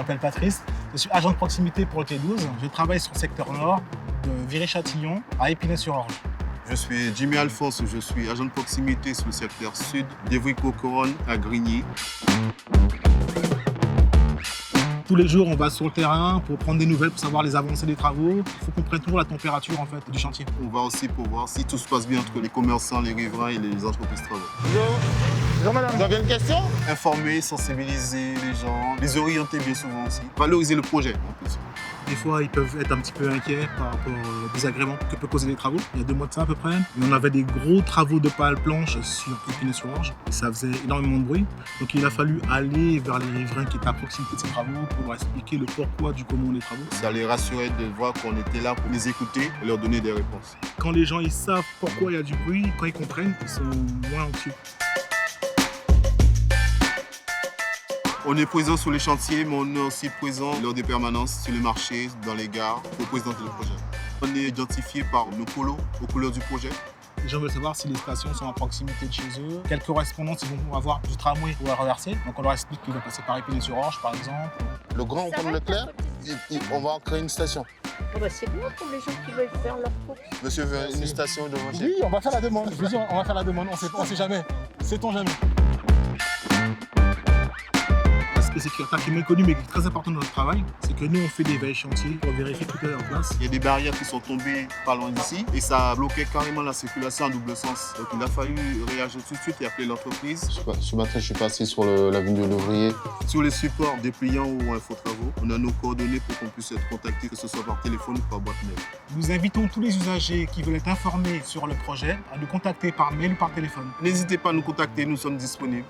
m'appelle Patrice, je suis agent de proximité pour le T12. Je travaille sur le secteur nord de Viry-Châtillon à Épinay-sur-Orge. Je suis Jimmy Alphonse, je suis agent de proximité sur le secteur sud d'Évry-Coqueronne à Grigny. Tous les jours, on va sur le terrain pour prendre des nouvelles, pour savoir les avancées des travaux. Il faut qu'on prenne toujours la température en fait, du chantier. On va aussi pour voir si tout se passe bien entre les commerçants, les riverains et les entreprises de travaux. Bonjour madame, vous avez une question? Informer, sensibiliser les gens, les orienter bien souvent aussi. Valoriser le projet en plus. Des fois, ils peuvent être un petit peu inquiets par rapport aux désagréments que peuvent causer les travaux. Il y a 2 mois de ça à peu près. Et on avait des gros travaux de pales planches sur Épinay-sur-Orge. Et ça faisait énormément de bruit. Donc il a fallu aller vers les riverains qui étaient à proximité de ces travaux pour leur expliquer le pourquoi du comment des travaux. Ça les rassurait de voir qu'on était là pour les écouter et leur donner des réponses. Quand les gens ils savent pourquoi il y a du bruit, quand ils comprennent, ils sont moins anxieux. On est présent sur les chantiers, mais on est aussi présent lors des permanences sur les marchés, dans les gares, pour présenter le projet. On est identifié par nos polos, aux couleurs du projet. Les gens veulent savoir si les stations sont à proximité de chez eux, quelle correspondance ils vont avoir du tramway pour reverser. Donc on leur explique qu'ils vont passer par Épinay-sur-Orge par exemple. Le grand rond comme Leclerc, on va en créer une station. Oh bah c'est bien pour les gens qui veulent faire leur course. Monsieur veut une station devant chez Oui, on va faire la demande. Je vous dis, on va faire la demande. On sait jamais. Sait-on jamais. L'aspect sécuritaire qui est méconnu mais qui est très important dans notre travail, c'est que nous on fait des veilles chantiers pour vérifier que tout est en place. Il y a des barrières qui sont tombées pas loin d'ici et ça bloquait carrément la circulation en double sens. Donc il a fallu réagir tout de suite et appeler l'entreprise. Ce matin, je suis passé sur l'avenue de l'Ouvrier. Sur les supports dépliants ou infotravaux, on a nos coordonnées pour qu'on puisse être contacté, que ce soit par téléphone ou par boîte mail. Nous invitons tous les usagers qui veulent être informés sur le projet à nous contacter par mail ou par téléphone. N'hésitez pas à nous contacter, nous sommes disponibles.